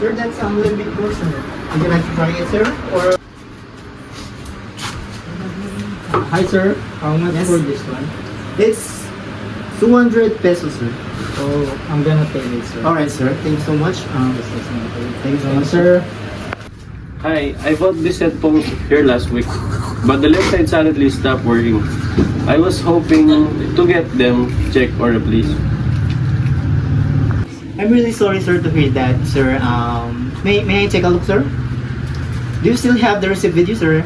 Sir, that's a little bit more, sir. Would you like to try it, sir? Or... Hi sir, how much Yes. for this one? It's 200 pesos, sir. Oh, I'm gonna pay it sir. Alright, sir. Thank you so much. Thank you so much, Sir, Hi, I bought this headphones here last week, but the left side suddenly stopped working. I was hoping to get them checked or replaced. I'm really sorry, sir, to hear that, sir. May I take a look, sir? Do you still have the receipt with you, sir?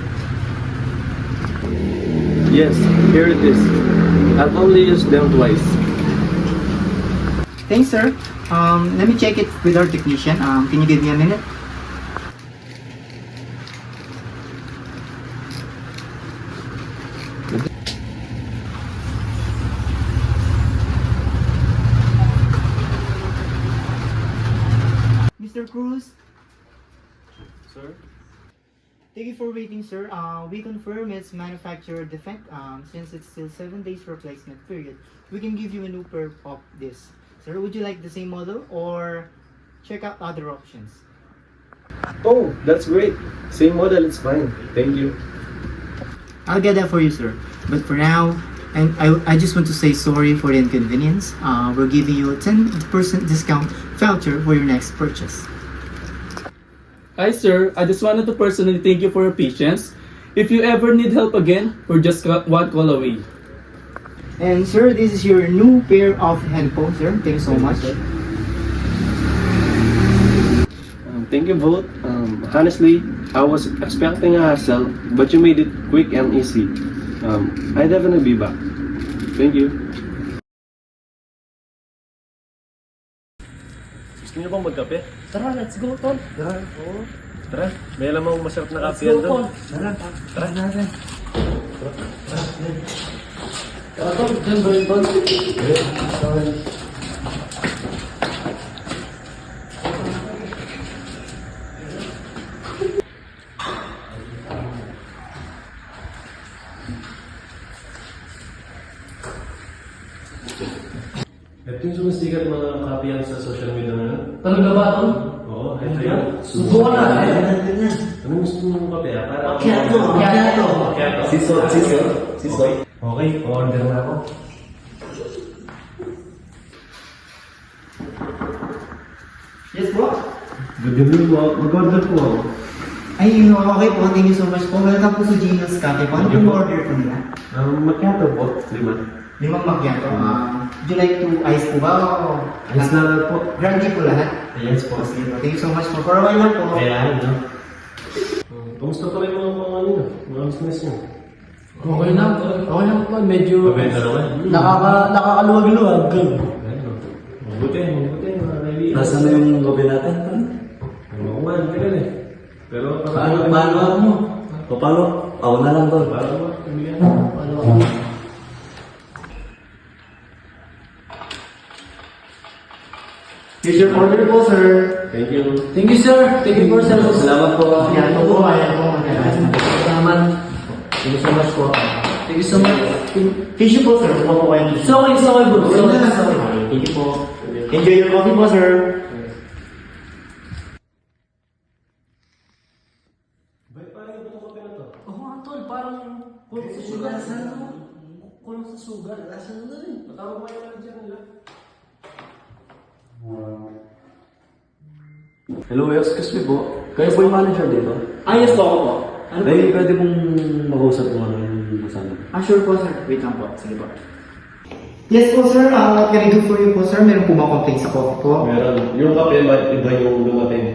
Yes, here it is. I've only used them twice. Thanks, sir. Let me check it with our technician. Can you give me a minute? Mr. Cruz, Sir? thank you for waiting, sir. We confirm it's manufacturer defect. Since it's still 7 days replacement period, we can give you a new pair of this. Sir, would you like the same model or check out other options? Oh, that's great. Same model, it's fine. Thank you. I'll get that for you, sir. But for now, and I just want to say sorry for the inconvenience. We're giving you a 10% discount voucher for your next purchase. hi sir, I just wanted to personally thank you for your patience. If you ever need help again, we're just one call away. And sir, this is your new pair of headphones, sir. Thank you so much. Thank you both. Honestly, I was expecting a hassle, but you made it quick and easy. I definitely be back. Thank you. Gusto niyo bang magkape? Tara, let's go tol. Tara. Oo. Tara. May alam akong masarap na kape Let's yan go doon. tol. Tara, tara natin. Tara tol, dyan ba rin tol? Ito yung sumisikat mga kape yan sa social media ngayon. Talaga ba tol? Oo, ito yan. Subukan na. Anong gusto mong kape? Para Macchiato. Siso. Okay, order na ako. Yes, bro. Good evening po. Mag-order po ako. Ay, okay po. Thank you so much po. Welcome po sa Gino's Cafe po. Ano Thank you po po. order po nila? Macchiato po. 5. 5 macchiato. Would you like to ice po ba? O Ayos na lang po. grande po lahat? Yes po. Sige po. Thank you so much po. For a while lang po. Kailangan, no? Kumusta pa rin mga business niyo? Okay lang tol. Okay lang tol. Medyo Mabenta naman. nakakaluwag-luwag. Mabuti, mga kaibigan. Nasaan na yung gabi natin? Oo man, ganun eh. Pero Paano mo? O paano? Ako na lang doon. Paano mo? Kaibigan. Here's your order po, sir. Thank you. Thank you sir. Thank you for service. Salamat po. Macchiato po. Ayan po. Salamat. Thank you so much po. Thank you so much. Tissue po, sir. Kuha po kayo. It's okay bro. It's okay. Thank you po. Enjoy your coffee po, sir. Ba't parang ito itong kape na to? Oo nga tol, parang kulang sa sugar. Kulang sa sugar. Asan na rin? Matawag mo yung manager nila. Hello, excuse me po. Kayo po yung manager dito? Yes po ako po. Ano po? Ay, pwede pong makausap mo yung masama. Sure po, sir. Wait lang po. Sige po. Yes po, sir. What can I do for you po, sir? Meron po ba complaint sa coffee po? Meron. Yung kape, iba yung dumating.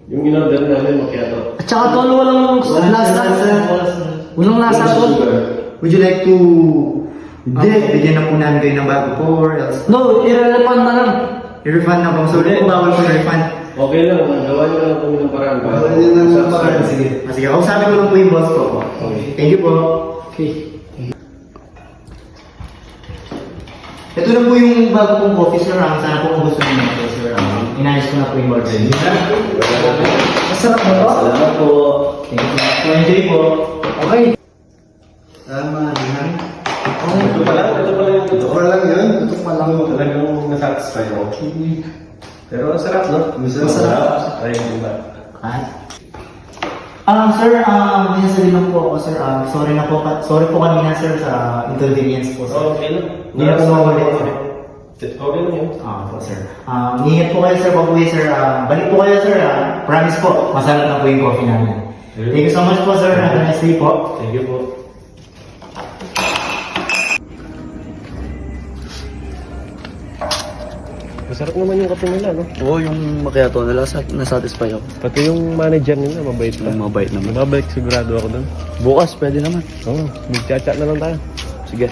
Yung in-order namin, macchiato. At saka tol, walang lasa. Walang lasa tol. Would you like to... Bigyan na po namin kayo ng bago po or else... No, irrelevant na lang. I-refund na po. Sorry po, bawal po na-refund. Okay lang, gawa niyo lang kami ng paraan. Sige. Sige, kausapin ko lang po yung boss ko. Okay. Thank you po. Okay. Ito na po yung bago pong coffee, sir. Sana po kung gusto niyo na po, sir. Inayos ko na po yung order niyo. Masarap mo po? Salamat po. Thank you. So, enjoy po. Okay. Tama, dihan. Ito pa lang yung Ito pa lang yun. Talagang nasatisfy ako. Pero masarap, no? Gusto Masarap. Try mo ba? Sir, may sasabihin lang po ako, sir. Sorry po kanina, sir, sa inconvenience po, sir. Okay lang. Hindi na po mawali, sir. Okay lang yun. Po, sir. Ingat po kayo, sir, pag-uwi, sir. Balik po kayo, sir. Promise po, masarap na po yung coffee namin. Thank you so much po, sir. Have a nice day po. Thank you po. Masarap naman yung kape nila, no? Oo, yung macchiato nila, nasatisfy ako. Pati yung manager nila, mabait pa. Mabait naman. Mabait sigurado ako doon. Bukas, pwede naman. Oo, mag-chat-chat na lang tayo. Sige.